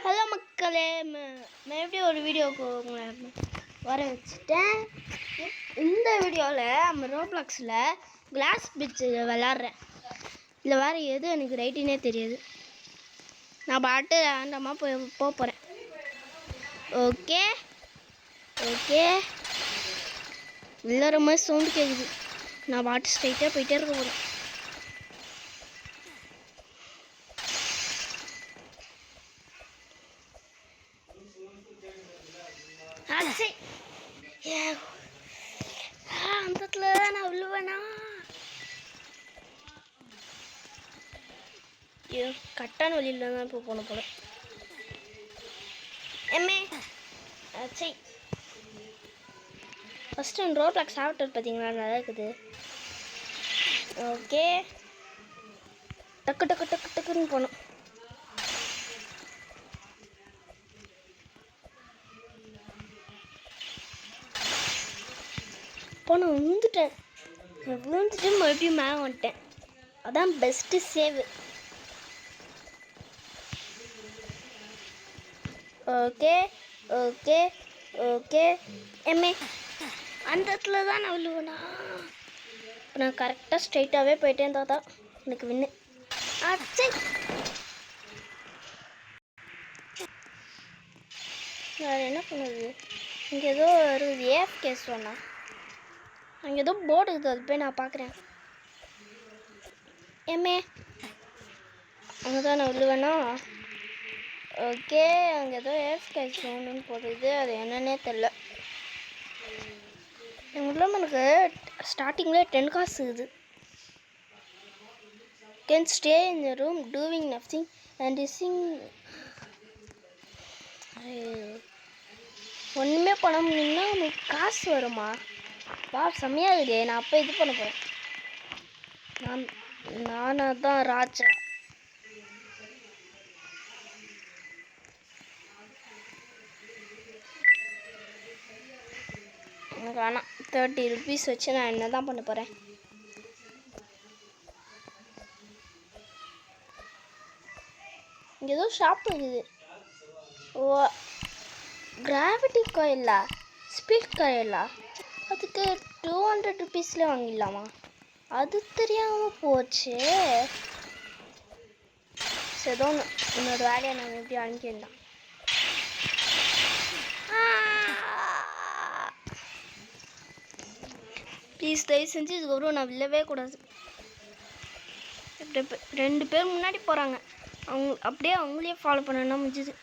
Hello மக்களே, மறுபடியும் ஒரு வீடியோக்கு உங்களை வர வச்சுட்டேன். இந்த வீடியோவில் நம்ம ரோப்ளாக்ஸில் கிளாஸ் பிரிட்ஜு விளாட்றேன். இதில் வேறு எது எனக்கு ரைட்டுன்னே தெரியாது. நான் பாட்டு ரேண்டமாக போக போகிறேன். ஓகே ஓகே, விளாட்ற மாதிரி சவுண்டு கேட்குது. நான் பாட்டு ஸ்ட்ரைட்டாக போயிட்டே இருக்க போகிறேன். அந்த இடத்துல தான் நான் விழுவேனா? கட்டான வழியில் தான் இப்போ போன போல. எம்ஏ சரி, ஃபஸ்ட்டு ரோப்ளாக்ஸ் சாப்பிட்டு பார்த்தீங்களா, நல்லா இருக்குது. ஓகே, டக்கு டக்கு டக்கு டக்குன்னு போனோம். நான் விழுந்துட்டு மறுபடியும் மேலே வந்துட்டேன். அதான் best save. Okay okay okay, MA அந்த இடத்துல தான் நான் விழுவேனா? நான் கரெக்டாக ஸ்ட்ரைட்டாகவே போயிட்டே இருந்தால் தான் எனக்கு வின்னு. ஆச்சு, வேறு என்ன பண்ணுது? இங்கே ஏதோ இருக்குது, ஏஎஃப்கே சொன்னா. அங்கே ஏதோ போர்டு இருக்குது, அது போய் நான் பார்க்குறேன். எம்ஏ அங்கே தான் நான் விழுவேனா? ஓகே, அங்கே ஏதோ ஏஎஃப்கே ஒன்றுன்னு போடுது, அது என்னன்னே தெரில. எனக்கு ஸ்டார்டிங்கில் 10 காசு இருக்குது. Can stay in the room doing nothing and easing. ஒன்றுமே பண்ண முடியும்னா உங்களுக்கு காசு வருமா? வா, செம்மையாகுதே. நான் அப்போ இது பண்ண போகிறேன். நானாக தான் ராஜா. எனக்கு ஆனால் 30 ருபீஸ் வச்சு நான் என்ன தான் பண்ண போகிறேன்? இங்கே ஏதோ ஷாப் இருக்குது. ஓ, கிராவிட்டி காயிலா, ஸ்பீட் காயிலா? அதுக்கு 200 ருபீஸில் வாங்கிடலாமா? அது தெரியாமல் போச்சு. ஏதோ என்னோட வேலையை நான் எப்படி அனுப்பியிருந்தான். ப்ளீஸ் தயவு செஞ்சு இதுக்கப்புறம் நான் விழவே கூடாது. 2 பேர் முன்னாடி போகிறாங்க, அப்படியே அவங்களே ஃபாலோ பண்ணனா முடிஞ்சுது.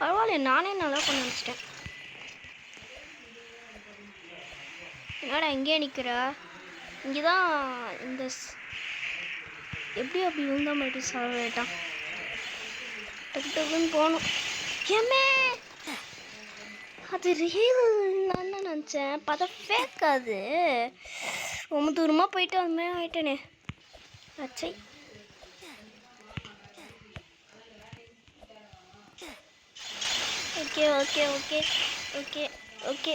பரவாயில்ல, நானே நல்லா பண்ண வச்சிட்டேன். என்னடா இங்கே நிற்கிறா? இங்கே தான் இந்த எப்படி அப்படி விழுந்தா மாதிரி சாப்பிட்டான். டக்கு டக்குன்னு போகணும். ஏமே அது ரியல் நான் தான் நினச்சேன், பார்த்தா ஃபேக். அது ரொம்ப தூரமாக போயிட்டு அது மாதிரி ஆகிட்டேனே. அச்சை, okay okay okay okay okay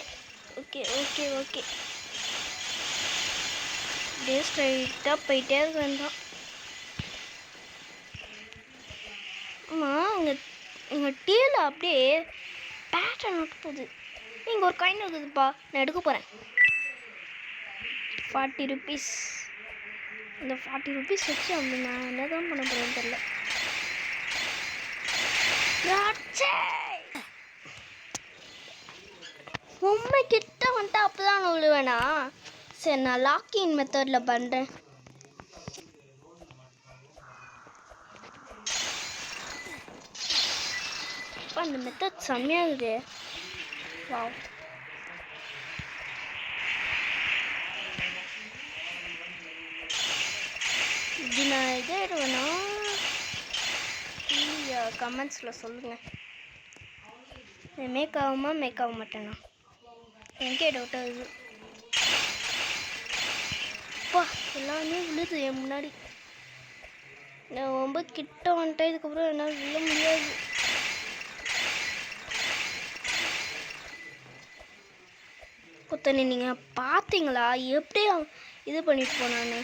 okay okay okay, அப்படியே ஸ்ட்ரைட்டாக போயிட்டே இருக்க வேண்டாம். ஆமாம், எங்கள் டீயில் அப்படியே பேட்டர்ன் விட்டு போகுது. இங்கே ஒரு காயின் இருக்குதுப்பா, நான் எடுக்க போகிறேன். 40 ருபீஸ். இந்த 40 ருபீஸ் வச்சு அப்படி நான் என்ன தான் பண்ண போகிறேன்னு தெரில. ரொம்ப கிட்ட வந்துட்டு அப்போ தான் நான் விழுவேனா? சரி, நான் லாக்கிங் மெத்தடில் பண்ணுறேன். அந்த மெத்தட் செம்மையாகுது. வாவ், இப்படி நான் இதே ஆயிடுவேனா? கமெண்ட்ஸில் சொல்லுங்கள். மேக் ஆகுமா மேக் ஆக மாட்டேனா? எனக்கே டவுட் ஆகுது. அப்பா, எல்லாமே விழுது என் முன்னாடி. நான் ரொம்ப கிட்ட வந்துட்டேன். இதுக்கப்புறம் என்னால் விழ முடியாது. கொத்தனை நீங்கள் பார்த்தீங்களா எப்படி இது பண்ணிட்டு போனான்னு?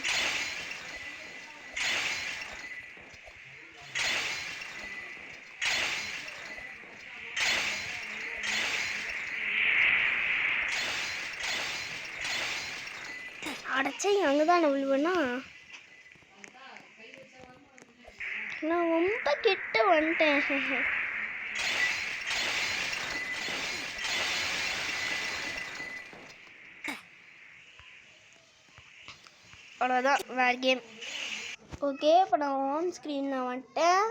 அடைச்சே அங்கே தான் நான் விழுவேன்னா? நான் ரொம்ப கிட்ட வந்துட்டேன். அவ்வளோதான், வேறு கேம். ஓகே, இப்போ நான் ஹோம் ஸ்க்ரீன் நான் வந்துட்டேன்.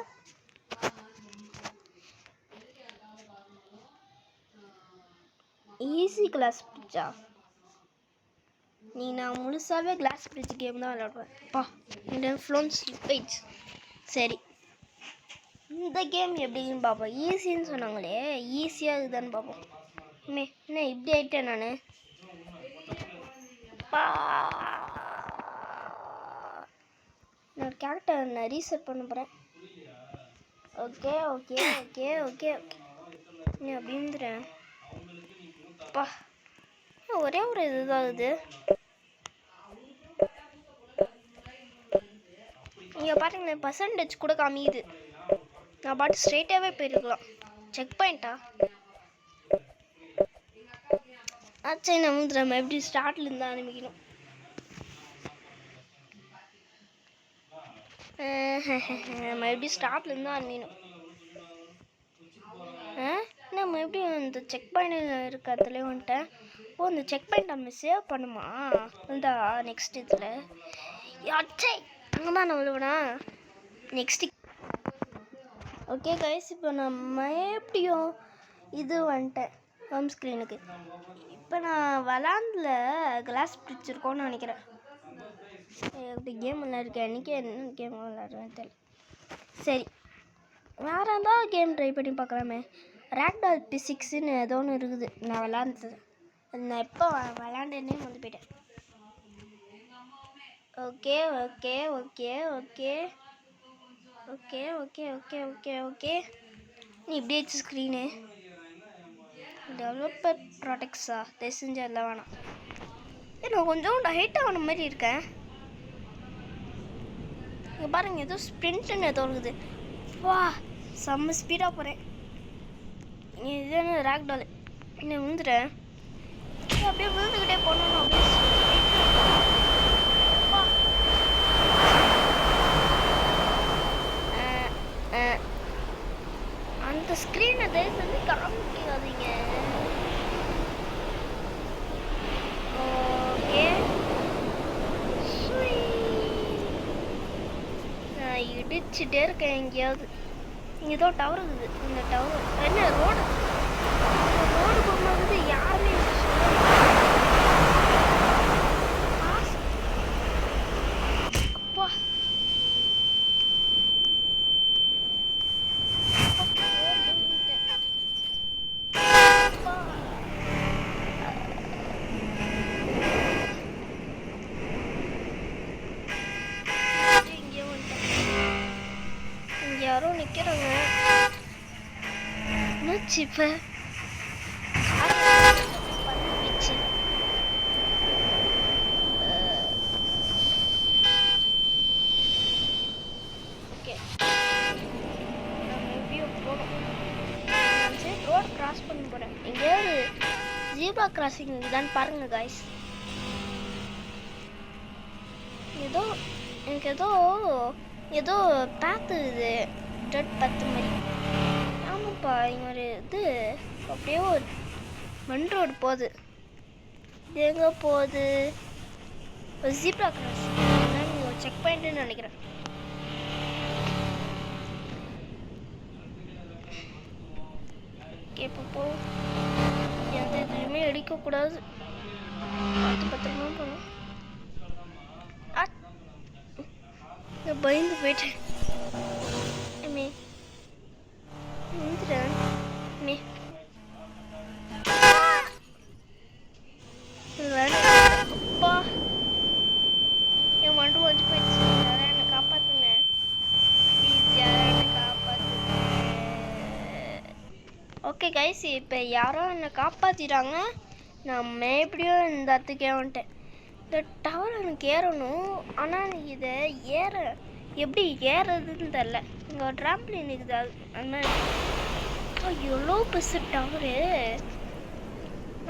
ஈஸி கிளாஸ் பிரிட்ஜா? நான் முழுசாகவே கிளாஸ் பிரிட்ஜ் கேம் தான் விளையாடுவேன். அப்பா, இந்த ஃபோன் ஸ்லிப்பேஜ். சரி, இந்த கேம் எப்படின்னு பார்ப்போம். ஈஸின்னு சொன்னாங்களே, ஈஸியாக இருக்குதான்னு பார்ப்போம். என்ன இப்படி ஆகிட்டேன் நான்? என்னோட கேரக்டர் நான் ரீசெட் பண்ண போகிறேன். Okay okay okay okay okay நீ அப்படி இருந்துறேன். அப்பா, ஒரே ஒரு இதுதான் இது. நீங்கள் பாருங்களேன், பர்சன்டேஜ் கூட காமிக்குது. நான் பாட்டு ஸ்ட்ரெயிட்டாகவே போயிருக்கலாம். செக் பாயிண்டா? சரி, நம்ம எப்படி ஸ்டார்ட்லேருந்து தான் ஆரம்பிக்கணும். நம்ம எப்படி ஸ்டார்ட்லேருந்து தான் ஆரம்பிக்கணும். நம்ம எப்படி இந்த செக் பாயிண்ட் இருக்க இடத்துல வந்துட்டேன். ஓ, இந்த செக் பாயிண்ட் நம்ம சேவ் பண்ணுமா? இந்த நெக்ஸ்ட் இதில் அச்சே அங்கே தான் நான் விழுவனா? நெக்ஸ்ட்டு. ஓகே கைஸ், இப்போ நம்ம எப்படியும் இது வந்துட்டேன் ஹோம் ஸ்க்ரீனுக்கு. இப்போ நான் விளாண்டில் கிளாஸ் பிடிச்சிருக்கோன்னு நினைக்கிறேன். எப்படி கேம் விளையாடுறேன் அன்றைக்கி என்ன கேம் விளையாடுறேன் தெரியல. சரி, வேறு ஏதாவது கேம் ட்ரை பண்ணி பார்க்கலாமே. ரேக்டால் பிசிக்ஸ்ன்னு ஏதோ ஒன்று இருக்குது. நான் விளாண்டது அது நான் எப்போ விளாண்டேன்னே வந்து போயிட்டேன். Okay okay okay okay okay okay okay okay okay நீ இப்படி ஆச்சு ஸ்க்ரீனு. டெவலப்பர் ப்ராடக்ட்ஸா? தெரிஞ்சு அதெல்லாம் வேணாம். நான் கொஞ்சம் ஹைட் ஆன மாதிரி இருக்கேன். இங்கே பாருங்கள், ஏதோ ஸ்ப்ரிண்ட்டுன்னு ஏதோ இருக்குது. வா, செம்ம ஸ்பீடாக போகிறேன். இது என்ன ரேக்டால்? இன்னும் விழுந்துட்டேன். அப்படியே விழுந்துக்கிட்டே போனோம். அப்படியே அந்த ஸ்க்ரீனை தயவு செஞ்சு காமிக்காதீங்க. ஓகே, நான் இடிச்சுட்டே இருக்கேன். எங்கேயாவது இங்கே ஏதோ டவர் இருக்குது. இந்த டவர் என்ன ரோடு போகும்போது யாருமே அப்பா யாரோ நிற்கிறாங்க. என்னாச்சு இப்போ? ஓகே, நம்ம எப்படியோ போகணும். சரி, ரோடு கிராஸ் பண்ண போகிறேன். எங்கேயாவது ஜீப்ரா கிராசிங் இதுதான் பாருங்கள் காய்ஸ். எனக்கு ஏதோ பேத்து இது ரெட் பத்து மாதிரி. ஆமாப்பா, இங்கே ஒரு இது அப்படியே ஒரு மண் ரோடு போகுது. இது எங்கே போகுது? ஒரு ஜீப்ரா கிராஸ். நீங்கள் ஒரு செக் பாயிண்ட்டுன்னு நினைக்கிறேன். இப்போ போ, எந்த இதுலையுமே அடிக்கக்கூடாது. பத்திரமா போகணும். பயந்து போயிட்டேன். அப்பா, என் மண்டு வந்து போயிடுச்சு. யாரும் என்னை காப்பாத்துங்க. ஓகே கைஸ், இப்போ யாரோ என்னை காப்பாற்றிட்டாங்க. நான் எப்படியும் இந்த இடத்துக்கே வந்துட்டேன். இந்த டவர் எனக்கு ஏறணும், ஆனால் இதை எப்படி ஏறுறதுன்னு தெரில. இங்கே ட்ராம்ப்ளின் இருக்குது, அது ஆனால் எவ்வளோ பெருசு டவரு.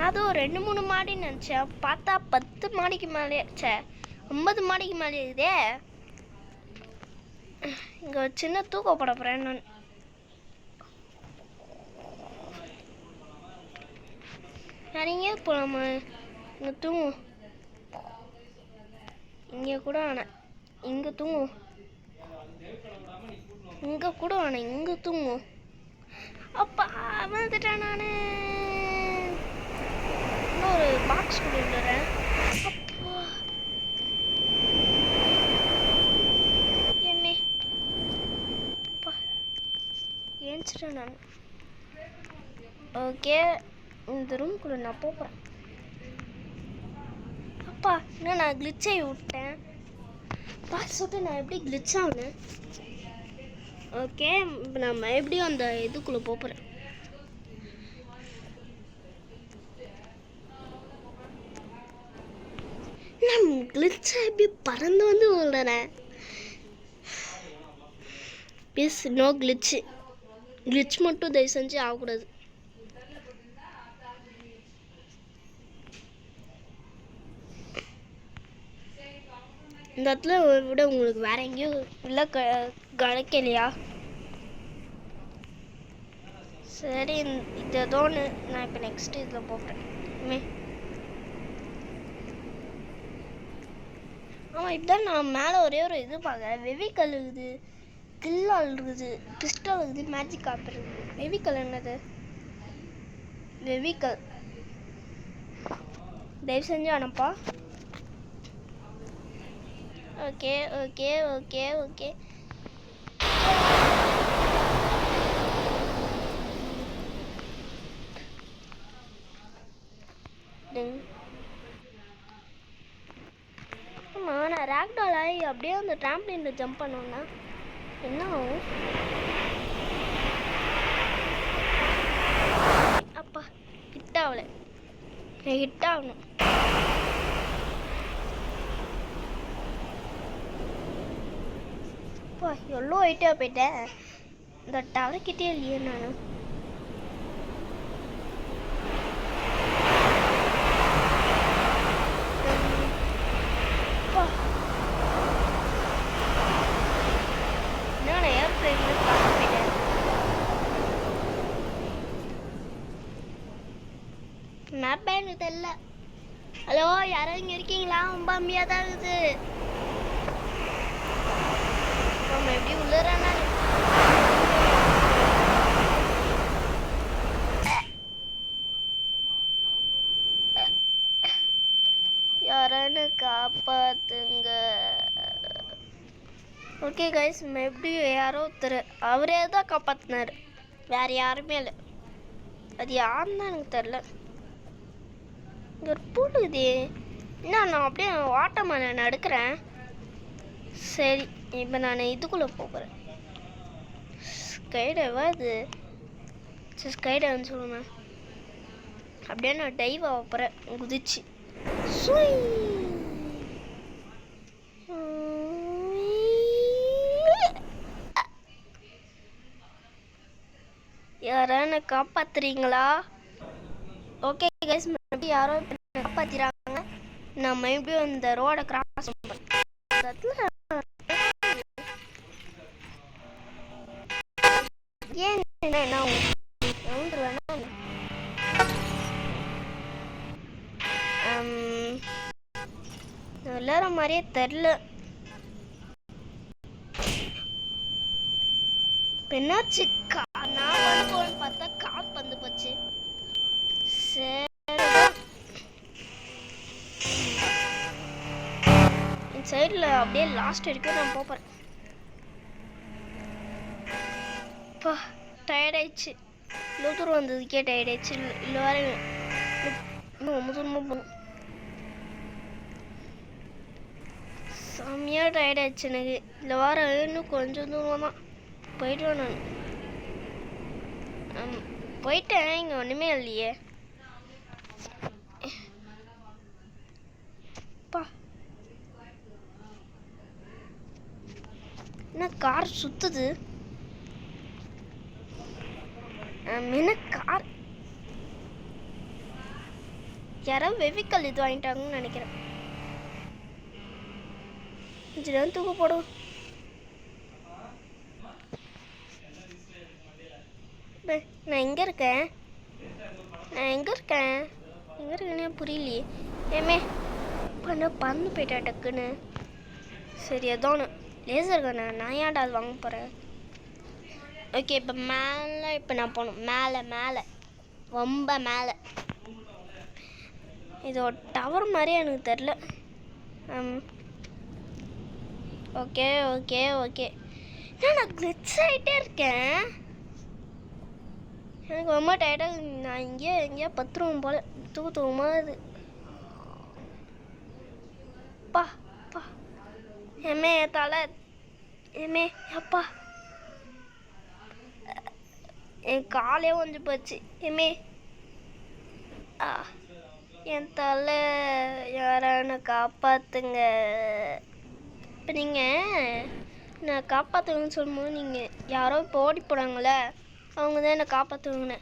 அதுவும் 2-3 மாடி நினச்சேன், பார்த்தா 10 மாடிக்கு மேலே 50 மாடிக்கு மேலே இருக்குதே. இங்கே சின்ன தூக்கப்பட போகிறேன் நான். நிறைய போகலாமா? இங்கே தூங்கும், இங்கே கூட ஆனால் இங்கே தூங்கும், இங்கே கூட ஆனால் இங்கே தூங்கும். அப்பா வந்துட்டேன் நான். இன்னொரு பாக்ஸ் கூட விடுறேன். அப்பா என்ன ஏஞ்சிட்டேன் நான். ஓகே, இந்த ரூம்குள்ளே நான் போகிறேன். அப்பா இன்னும் நான் கிளிச் ஆகி விட்டேன். பார்த்து சொல்லிட்டு நான் எப்படி கிளிச் ஆகுனேன். ஓகே, இப்போ நம்ம எப்படியும் அந்த இதுக்குள்ளே போகிறேன். நான் கிளிச்சா எப்படி பறந்து வந்து விடுறேன். Please no கிளிச்சு. கிளிச் மட்டும் தயவு செஞ்சு ஆகக்கூடாது. இந்த இடத்துல விட உங்களுக்கு வேற எங்கேயும் இல்லை கிடைக்கலையா? சரி, இது ஏதோன்னு நான் இப்போ நெக்ஸ்ட் இதில் போகிறேன். ஆமாம், இப்போதான் நான் மேலே ஒரே ஒரு இது பார்க்குறேன். வெவிக்கல் இருக்குது, கில்லால் இருக்குது, பிஸ்டல் இருக்குது, மேஜிக் ஆப் இருக்குது. வெவிக்கல் என்னது? வெவிக்கல் தயவு செஞ்சு அனுப்பா. Okay okay okay okay. ஆமாம், நான் ரேக்டால் ஆகி அப்படியே அந்த ட்ராம்ப்ளினில் ஜம்ப் பண்ணோன்னா என்ன ஆகும்? அப்பா ஹிட் ஆகலை, ஹிட் ஆகணும். அப்பா எவ்வளோ ஹைட்டாக போயிட்டேன். இந்த டவர்கிட்டே இல்லையே நான். மேப் எனக்கு தெரியல. ஹலோ, யாரும் இங்கே இருக்கீங்களா? ரொம்ப அம்மியாக தான் இருக்குது. நம்ம எப்படி உள்ளறானா? யாரானு காப்பாத்துங்க. ஓகே கைஸ், எப்படி யாரோ ஒருத்தர் அவரே தான் காப்பாற்றினார், வேற யாருமே இல்லை. அது யாருன்னு தான் எனக்கு தெரில. இங்கே ஒரு பூட்டுக்குது. என்ன நான் அப்படியே ஓட்டமாக நான் நடக்கிறேன். சரி, இப்போ நான் இதுக்குள்ளே போகிறேன். ஸ்கைடைவா இது? சரி, ஸ்கைடைவ்னு சொல்லுவேன். அப்படியே நான் டைவ் ஆக போகிறேன் குதிச்சு. யாரான காப்பாத்துறீங்களா? ஓகே கைஸ், மறுபடியும் யாரோ காப்பாத்திராங்க. நான் மறுபடியும் இந்த ரோடை கிராஸ் பண்ணுறேன். ஏன் என்ன விளையாடுற மாதிரியே தெரில. என்னாச்சு? நான் வந்து பார்த்தா காப் வந்து போச்சு. சரி, இந்த சைடில் அப்படியே லாஸ்ட் வரைக்கும் நான் போகிறேன். இப்போ டயர்டாயிடுச்சு, இவ்வளோ தூரம் வந்ததுக்கே டயர்டாயிடுச்சு. இல்லை வேற இன்னும் ரொம்ப தூரமாக போகணும். செம்மையாக டயர்டாயிடுச்சு எனக்கு. இல்லை வேற இன்னும் கொஞ்சம் தூரம் தான் போயிடுவேன் நான். போயிட்டேன், இங்கே ஒன்றுமே இல்லையே. பா என்ன கார் சுத்துது? என்ன கார் யாரோ வெவிக்கல் இது வாங்கிட்டாங்கன்னு நினைக்கிறேன். கொஞ்சம் தூக்க போடும். நான் எங்கே இருக்கேன்? எங்கே இருக்கேன்னே புரியலையே. ஏமே பண்ண பறந்து போயிட்டா டக்குன்னு. சரி ஏதோ ஒன்று லேசர் கண்ணா, நான் ஏன்டா அது வாங்க போகிறேன். ஓகே இப்போ மேலே, இப்போ நான் போகணும் மேலே ரொம்ப மேலே. இது ஒரு டவர் மாதிரியே எனக்கு தெரில. ஓகே நான் கிளிட்ஸ் ஆகிட்டே இருக்கேன். எனக்கு ரொம்ப டயர்டாக, நான் எங்கேயோ பத்துருவோம் போல், தூக்கமா இது. பா ஏமே தலை, ஏமே அப்பா என் காலே வந்து போச்சு. ஏமே என் தலை, யாரான காப்பாற்றுங்க. இப்போ நீங்கள் நான் காப்பாற்றுவேன்னு சொல்லும்போது நீங்கள் யாரோ இப்போ ஓடி போகிறாங்களே, அவங்க தான் என்னை காப்பாற்றுவாங்கண்ணே.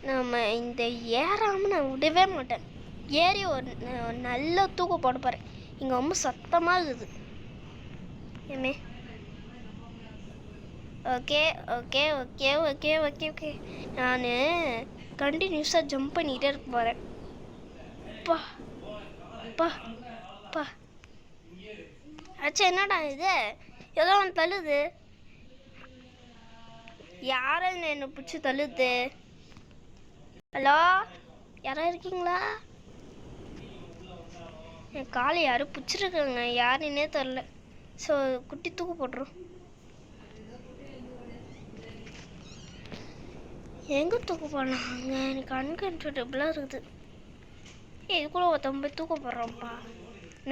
நம்ம இந்த ஏறாமல் நான் விடவே மாட்டேன். ஏறி ஒரு நல்ல தூக்கம் போட போகிறேன். இங்கே ரொம்ப சத்தமாக இருக்குது. ஏமே ஓகே நான் கண்டினியூஸாக ஜம்ப் பண்ணிகிட்டே இருக்க போகிறேன். பா ஆச்சா என்னடா இது, ஏதோ ஒன்று தள்ளுது. யாரும் என்னை பிடிச்சி தள்ளுது. ஹலோ, யாரா இருக்கீங்களா? என் காலை யாரும் பிடிச்சிருக்காங்க, யாருன்னே தெரில. ஸோ குட்டி தூக்கு போட்டுரும். எங்கே தூக்க போனாங்க? எனக்கு அன்கம்ஃபர்டபுளாக இருக்குது. இதுக்குள்ளே ஒருத்தவங்க போய் தூக்க போடுறோம்ப்பா.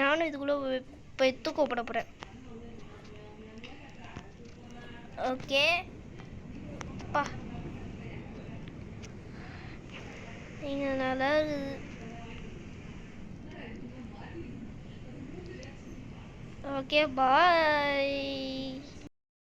நானும் இதுக்குள்ளே போய் தூக்க போட போகிறேன். ஓகே பா, நீங்கள் நல்லா இருக்குது. Okay bye.